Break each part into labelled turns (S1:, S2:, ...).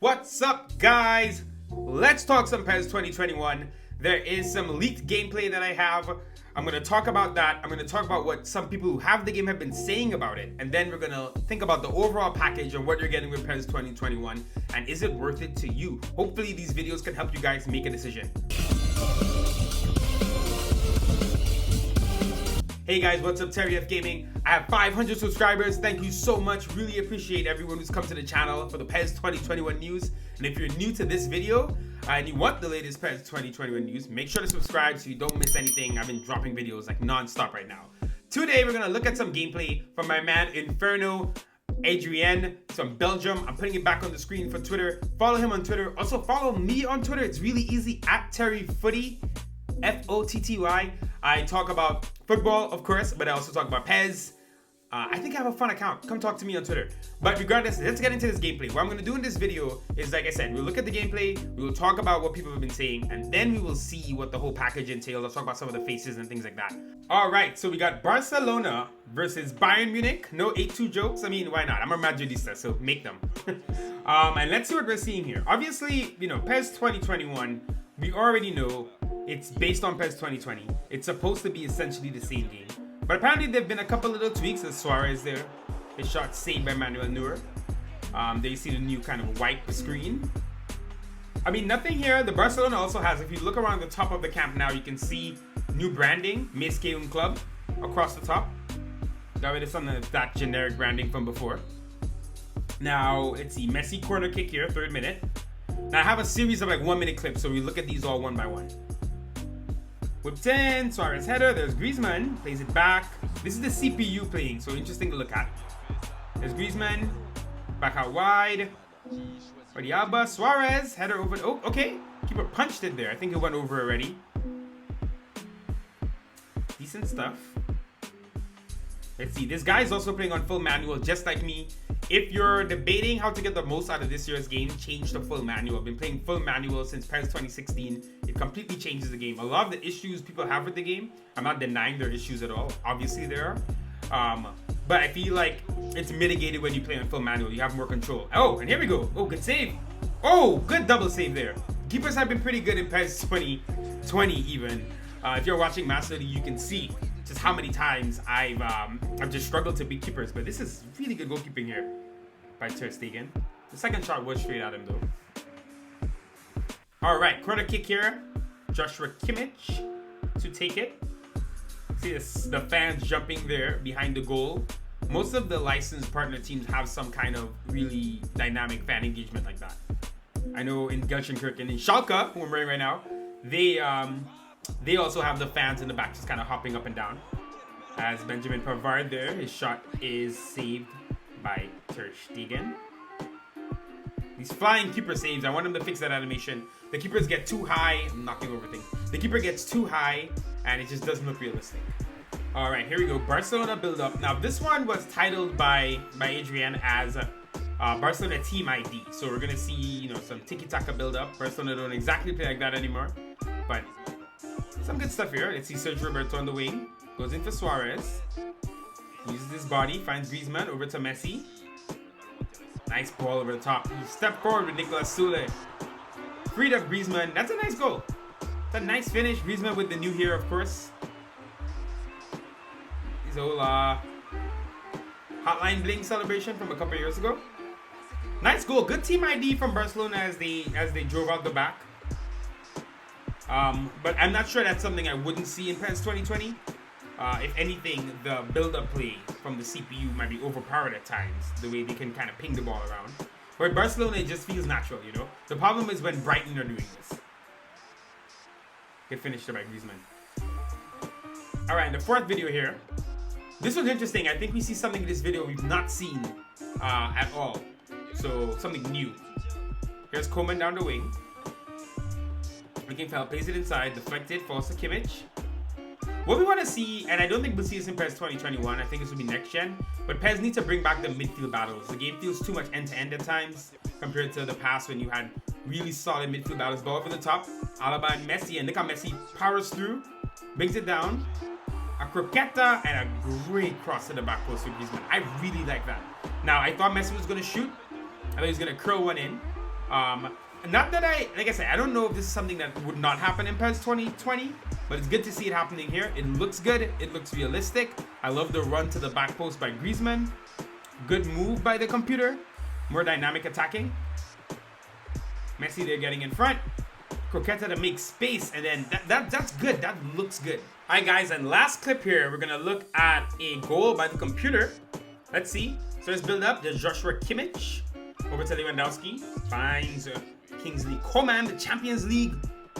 S1: What's up, guys? Let's talk some PES 2021. There is some leaked gameplay that I have. I'm going to talk about that. I'm going to talk about what some people who have the game have been saying about it. And then we're going to think about the overall package and what you're getting with PES 2021. And is it worth it to you? Hopefully these videos can help you guys make a decision. Hey guys, what's up? Terry F Gaming. I have 500 subscribers. Thank you so much. Really appreciate everyone who's come to the channel for the PES 2021 news. And if you're new to this video and you want the latest PES 2021 news, make sure to subscribe so you don't miss anything. I've been dropping videos like non-stop right now. Today we're gonna look at some gameplay from my man Inferno Adrien from Belgium. I'm putting it back on the screen for Twitter. Follow him on Twitter. Also follow me on Twitter. It's really easy, at Terry Footy, F-O-T-T-Y. I talk about football, of course, but I also talk about PES. I think I have a fun account. Come talk to me on Twitter. But regardless, let's get into this gameplay. What I'm going to do in this video is, like I said, we'll look at the gameplay, we will talk about what people have been saying, and then we will see what the whole package entails. I'll talk about some of the faces and things like that. All right, so we got Barcelona versus Bayern Munich. No 8-2 jokes. I mean, why not? I'm a Madridista, so make them. And let's see what we're seeing here. Obviously, you know, PES 2021, we already know it's based on PES 2020. It's supposed to be essentially the same game. But apparently there have been a couple little tweaks. There's Suarez there. His shot saved by Manuel Neuer. There you see the new kind of white screen. I mean, nothing here. The Barcelona also has, if you look around the top of the camp now, you can see new branding, Mesqueun Club, across the top. That way there's some of that generic branding from before. Now, let's see, Messi corner kick here, 3rd minute. Now I have a series of like 1-minute clips, so we look at these all one by one. Whipped in, Suarez header, there's Griezmann, plays it back. This is the CPU playing, so interesting to look at. There's Griezmann, back out wide. Alba, Suarez, header over, oh, okay. Keeper punched it there, I think it went over already. Decent stuff. Let's see, this guy is also playing on full manual, just like me. If you're debating how to get the most out of this year's game, change to full manual. I've been playing full manual since PES 2016. It completely changes the game. A lot of the issues people have with the game, I'm not denying there are issues at all. Obviously there are. But I feel like it's mitigated when you play on full manual. You have more control. Oh, and here we go. Oh, good save. Oh, good double save there. Keepers have been pretty good in PES 2020 even. If you're watching Master League, you can see just how many times I've just struggled to beat keepers. But this is really good goalkeeping here by Ter Stegen. The second shot was straight at him though. All right, corner kick here. Joshua Kimmich to take it. See this, the fans jumping there behind the goal. Most of the licensed partner teams have some kind of really dynamic fan engagement like that. I know in Gelsenkirchen and in Schalke, who I'm wearing right now, they also have the fans in the back just kind of hopping up and down. As Benjamin Pavard there, his shot is saved by Ter Stegen. These flying keeper saves, I want him to fix that animation. The keepers get too high, I'm knocking over things. The keeper gets too high and it just doesn't look realistic. All right, here we go, Barcelona build up. Now this one was titled by Adrian as Barcelona Team ID. So we're gonna see, you know, some tiki-taka build up. Barcelona don't exactly play like that anymore, but some good stuff here. Let's see Sergio Roberto on the wing. Goes in for Suarez. Uses his body. Finds Griezmann over to Messi. Nice ball over the top. He stepped forward with Nicolas Soule. Freed up Griezmann. That's a nice goal. It's a nice finish. Griezmann with the new hero, of course. His whole hotline bling celebration from a couple years ago. Nice goal. Good team ID from Barcelona as they drove out the back. But I'm not sure that's something I wouldn't see in PES 2020. If anything, the build-up play from the CPU might be overpowered at times, the way they can kind of ping the ball around. But at Barcelona, it just feels natural, you know? The problem is when Brighton are doing this. Good finish there by Griezmann. Alright, the 4th video here. This was interesting. I think we see something in this video we've not seen at all. So, something new. Here's Coman down the wing. Looking foul, plays it inside, deflected, falls to Kimmich. What we want to see, and I don't think we'll see this in PES 2021, I think this will be next gen, but PES needs to bring back the midfield battles. The game feels too much end-to-end at times compared to the past when you had really solid midfield battles. Ball over the top, Alaba and Messi, and look how Messi powers through, brings it down. A croqueta and a great cross to the back post for Griezmann. I really like that. Now, I thought Messi was going to shoot. I thought he was going to curl one in. Not that like I said, I don't know if this is something that would not happen in PES 2020, but it's good to see it happening here. It looks good. It looks realistic. I love the run to the back post by Griezmann. Good move by the computer. More dynamic attacking. Messi, they're getting in front. Croqueta to make space, and then that's good. That looks good. All right, guys, and last clip here, we're gonna look at a goal by the computer. Let's see. So let's build up. There's Joshua Kimmich over to Lewandowski. Finds Kingsley Coman, the Champions League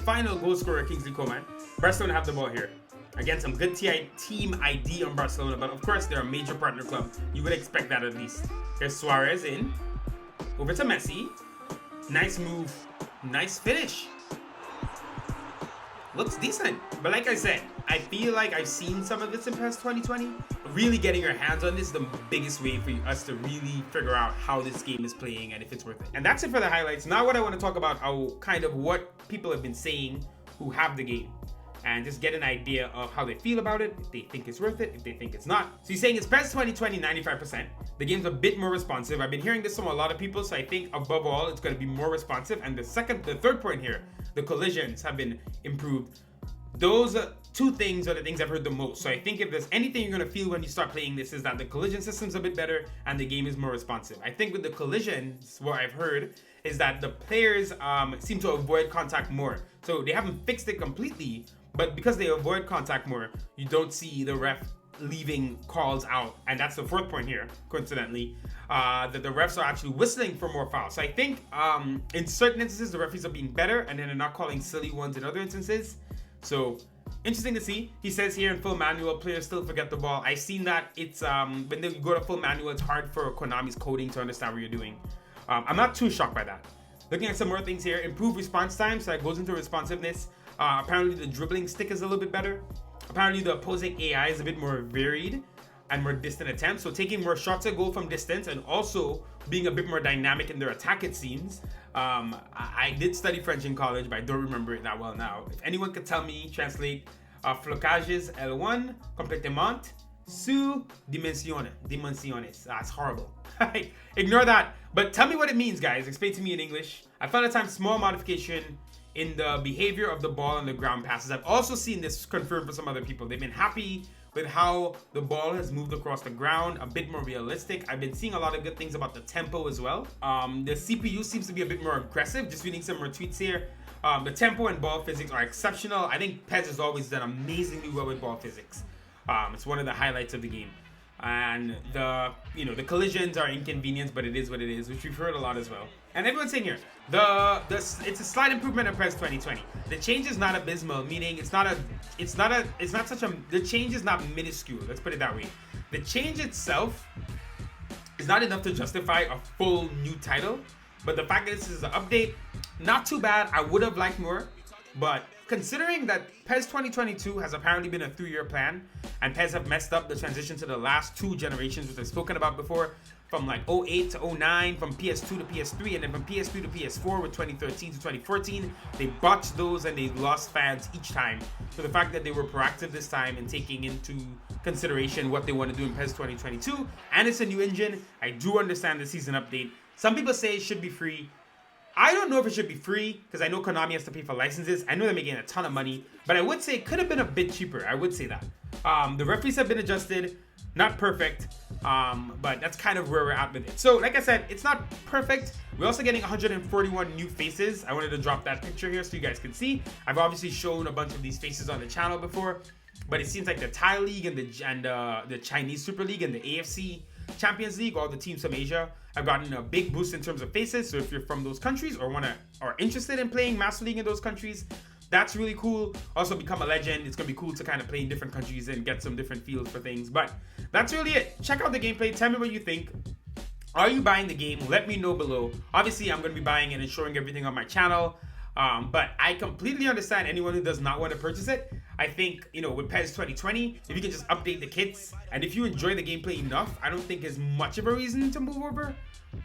S1: final goal scorer, Kingsley Coman. Barcelona have the ball here. Again, some good team ID on Barcelona, but of course they're a major partner club. You would expect that at least. Here's Suarez in. Over to Messi. Nice move. Nice finish. Looks decent. But like I said, I feel like I've seen some of this in PES 2020. Really getting your hands on this is the biggest way for us to really figure out how this game is playing and if it's worth it. And that's it for the highlights. Now what I want to talk about are kind of what people have been saying who have the game. And just get an idea of how they feel about it, if they think it's worth it, if they think it's not. So he's saying it's PES 2020 95%. The game's a bit more responsive. I've been hearing this from a lot of people, so I think above all, it's going to be more responsive. And the third point here, the collisions have been improved. Those two things are the things I've heard the most. So I think if there's anything you're going to feel when you start playing this is that the collision system's a bit better and the game is more responsive. I think with the collisions, what I've heard is that the players seem to avoid contact more. So they haven't fixed it completely, but because they avoid contact more, you don't see the ref leaving calls out. And that's the fourth point here, coincidentally, that the refs are actually whistling for more fouls. So I think in certain instances, the referees are being better and then they're not calling silly ones in other instances. So interesting to see. He says here in full manual, players still forget the ball. I've seen that it's when you go to full manual, it's hard for Konami's coding to understand what you're doing. I'm not too shocked by that. Looking at some more things here, improved response time, so that goes into responsiveness. Apparently the dribbling stick is a little bit better. Apparently the opposing AI is a bit more varied and more distant attempts, so taking more shots at goal from distance and also being a bit more dynamic in their attack, it seems. I did study French in college, but I don't remember it that well now. If anyone could tell me, translate flocages L1 complétement sous dimensiones. That's horrible. Ignore that. But tell me what it means, guys. Explain to me in English. I found a time small modification in the behavior of the ball on the ground passes. I've also seen this confirmed for some other people. They've been happy with how the ball has moved across the ground, a bit more realistic. I've been seeing a lot of good things about the tempo as well. The CPU seems to be a bit more aggressive. Just reading some more tweets here. The tempo and ball physics are exceptional. I think PES has always done amazingly well with ball physics. It's one of the highlights of the game. And the collisions are inconvenience, but it is what it is, which we've heard a lot as well. And everyone's saying here, it's a slight improvement of PES 2020. The change is not abysmal, meaning the change is not minuscule. Let's put it that way. The change itself is not enough to justify a full new title, but the fact that this is an update, not too bad. I would have liked more, but considering that PES 2022 has apparently been a 3-year plan, and PES have messed up the transition to the last 2 generations, which I've spoken about before, from like 08 to 09, from PS2 to PS3, and then from PS3 to PS4 with 2013 to 2014. They botched those and they lost fans each time. So the fact that they were proactive this time and taking into consideration what they want to do in PES 2022, and it's a new engine, I do understand the season update. Some people say it should be free. I don't know if it should be free because I know Konami has to pay for licenses. I know they're making a ton of money, but I would say it could have been a bit cheaper. I would say that. The referees have been adjusted, not perfect, but that's kind of where we're at with it. So like I said, it's not perfect. We're also getting 141 new faces. I wanted to drop that picture here so you guys can see. I've obviously shown a bunch of these faces on the channel before, but it seems like the Thai League and the Chinese Super League and the AFC Champions League, all the teams from Asia, have gotten a big boost in terms of faces. So if you're from those countries or are interested in playing Master League in those countries, that's really cool. Also become a legend. It's gonna be cool to kind of play in different countries and get some different feels for things. But that's really it. Check out the gameplay. Tell me what you think. Are you buying the game? Let me know below. Obviously, I'm gonna be buying it and showing everything on my channel. But I completely understand anyone who does not want to purchase it. I think, with PES 2020, if you can just update the kits, and if you enjoy the gameplay enough, I don't think there's much of a reason to move over.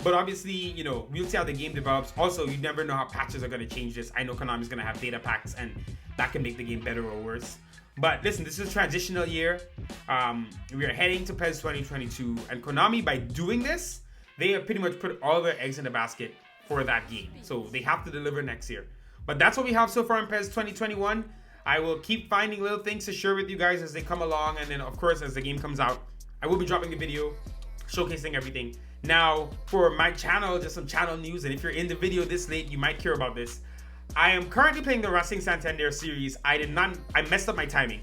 S1: But obviously, we'll see how the game develops. Also, you never know how patches are going to change this. I know Konami's going to have data packs, and that can make the game better or worse. But listen, this is a transitional year. We are heading to PES 2022, and Konami, by doing this, they have pretty much put all their eggs in the basket for that game. So they have to deliver next year. But that's what we have so far in PES 2021. I will keep finding little things to share with you guys as they come along. And then, of course, as the game comes out, I will be dropping a video showcasing everything. Now, for my channel, just some channel news. And if you're in the video this late, you might care about this. I am currently playing the Racing Santander series. I messed up my timing.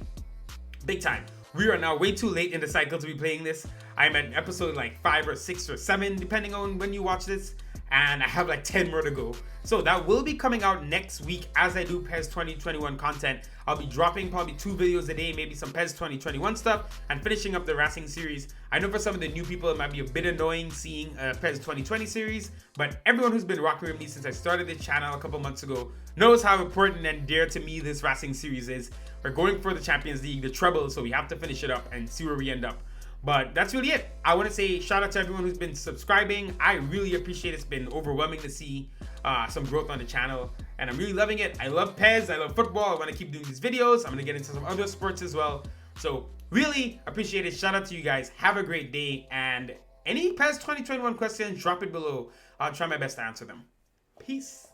S1: Big time. We are now way too late in the cycle to be playing this. I'm at episode like 5 or 6 or 7, depending on when you watch this. And I have like 10 more to go. So that will be coming out next week as I do PES 2021 content. I'll be dropping probably 2 videos a day, maybe some PES 2021 stuff, and finishing up the Racing series. I know for some of the new people it might be a bit annoying seeing a PES 2020 series, but everyone who's been rocking with me since I started this channel a couple months ago knows how important and dear to me this Racing series is. We're going for the Champions League, the treble, so we have to finish it up and see where we end up. But that's really it. I want to say shout out to everyone who's been subscribing. I really appreciate it. It's been overwhelming to see some growth on the channel. And I'm really loving it. I love PES. I love football. I want to keep doing these videos. I'm going to get into some other sports as well. So really appreciate it. Shout out to you guys. Have a great day. And any PES 2021 questions, drop it below. I'll try my best to answer them. Peace.